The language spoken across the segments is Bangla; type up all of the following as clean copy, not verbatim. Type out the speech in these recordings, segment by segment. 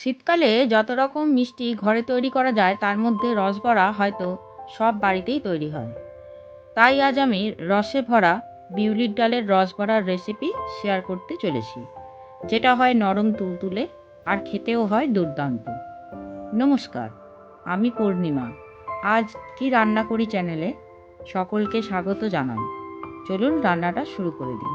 শীতকালে যত রকম মিষ্টি ঘরে তৈরি করা যায় তার মধ্যে রসবড়া হয়তো সব বাড়িতেই তৈরি হয়। তাই আজ আমি রসে ভরা বিউলির ডালের রসবড়ার রেসিপি শেয়ার করতে চলেছি, যেটা হয় নরম তুলতুলে আর খেতেও হয় দুর্দান্ত। নমস্কার, আমি পূর্ণিমা। আজ কি রান্না করি চ্যানেলে সকলকে স্বাগত জানাই। চলুন রান্নাটা শুরু করে দিন।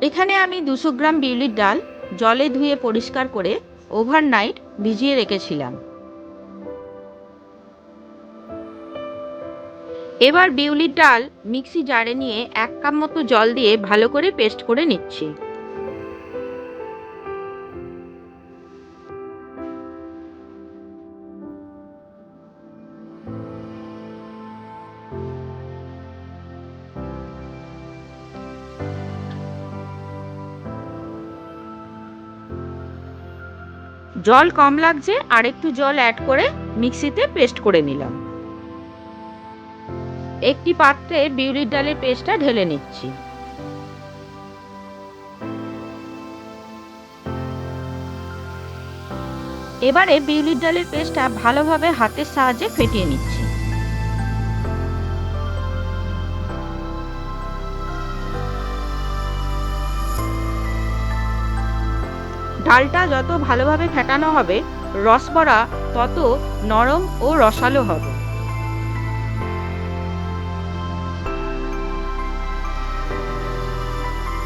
এখানে আমি 200 গ্রাম বিউলির ডাল জলে ধুয়ে পরিষ্কার করে ওভারনাইট ভিজিয়ে রেখেছিলাম। এবার বিউলির ডাল মিক্সি জারে নিয়ে 1 কাপ মতো জল দিয়ে ভালো করে পেস্ট করে নিচ্ছি। জল কম লাগছে, আর একটু জল অ্যাড করে মিক্সিতে পেস্ট করে নিলাম। একটি পাত্রে বিউলির ডালের পেস্টটা ঢেলে নিচ্ছি। এবারে বিউলির ডালের পেস্টটা ভালোভাবে হাতের সাহায্যে ফেটিয়ে নিচ্ছি। ডালটা যত ভালোভাবে ফেটানো হবে, রসবড়া তত নরম ও রসালো হবে।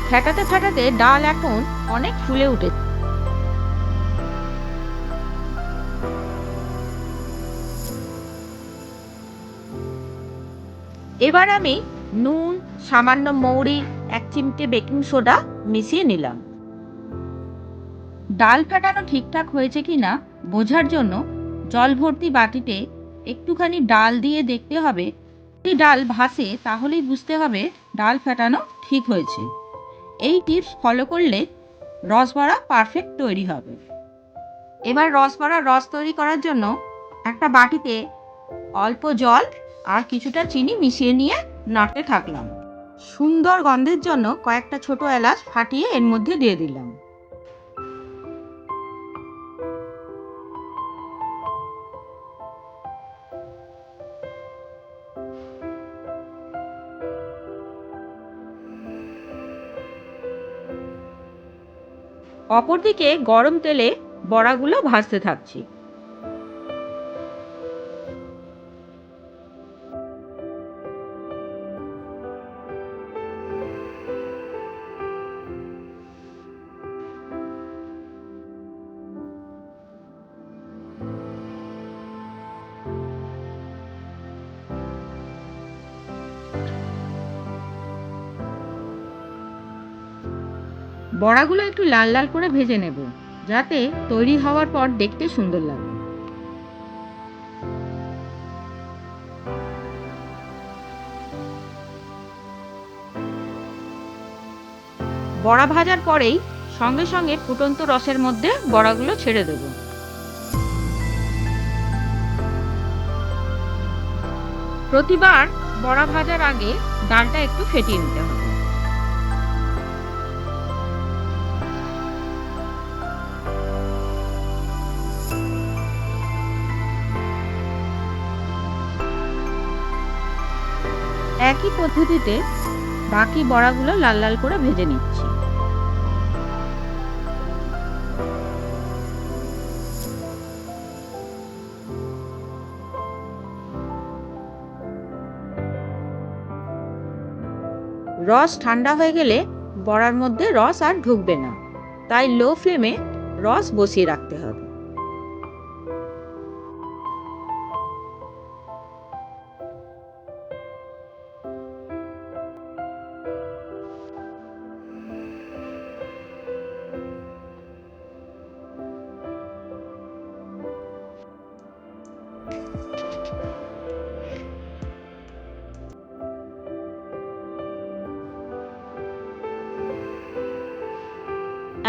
ফেটাতে ফেটাতে ডাল এখন অনেক ফুলে উঠেছে। এবার আমি নুন, সামান্য মৌরি, 1 চিমটে বেকিং সোডা মিশিয়ে নিলাম। ডাল ফেটানো ঠিকঠাক হয়েছে কিনা বোঝার জন্য জল ভর্তি বাটিতে একটুখানি ডাল দিয়ে দেখতে হবে। যদি ডাল ভাসে তাহলেই বুঝতে হবে ডাল ফেটানো ঠিক হয়েছে। এই টিপস ফলো করলে রসবড়া পারফেক্ট তৈরি হবে। এবার রসবড়ার রস তৈরি করার জন্য একটা বাটিতে অল্প জল আর কিছুটা চিনি মিশিয়ে নিয়ে নাড়তে থাকলাম। সুন্দর গন্ধের জন্য কয়েকটা ছোট এলাচ ফাটিয়ে এর মধ্যে দিয়ে দিলাম। অপরদিকে গরম তেলে বড়াগুলো ভাজতে থাকছি। বড়াগুলো একটু লাল লাল করে ভেজে নেব, যাতে তৈরি হওয়ার পর দেখতে সুন্দর লাগে। বড়া ভাজার পরেই সঙ্গে সঙ্গে ফুটন্ত রসের মধ্যে বড়াগুলো ছেড়ে দেব। প্রতিবার বড়া ভাজার আগে ডালটা একটু ফেটিয়ে নিতে হবে। একই পদ্ধতিতে বাকি বড়াগুলো লাল লাল করে ভেজে নিচ্ছি। রস ঠান্ডা হয়ে গেলে বড়ার মধ্যে রস আর ঢুকবে না, তাই লো ফ্লেমে রস বসিয়ে রাখতে হবে।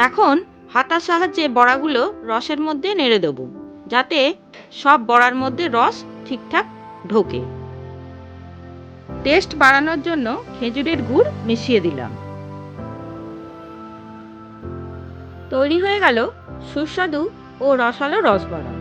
এখন হাতার সাহায্যে বড়াগুলো রসের মধ্যে নেড়ে দেব, যাতে সব বড়ার মধ্যে রস ঠিকঠাক ঢোকে। টেস্ট বাড়ানোর জন্য খেজুরের গুড় মিশিয়ে দিলাম। তৈরি হয়ে গেল সুস্বাদু ও রসালো রসবড়া।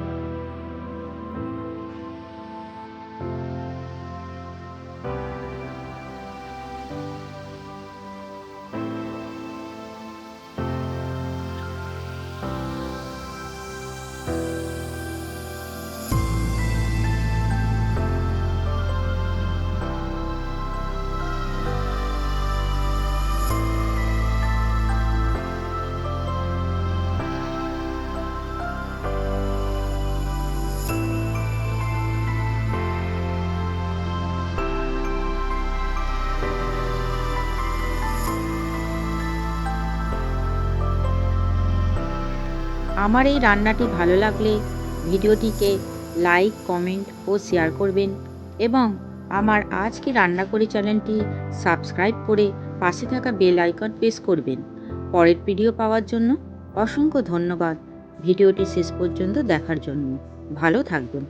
আমার এই রান্নাটি ভালো লাগলে ভিডিওটিকে লাইক, কমেন্ট ও শেয়ার করবেন এবং আমার আজ কি রান্না করি চ্যানেলটি সাবস্ক্রাইব করে পাশে থাকা বেল আইকন প্রেস করবেন। পরের ভিডিও পাওয়ার জন্য অসংখ্য ধন্যবাদ ভিডিওটি শেষ পর্যন্ত দেখার জন্য। ভালো থাকবেন।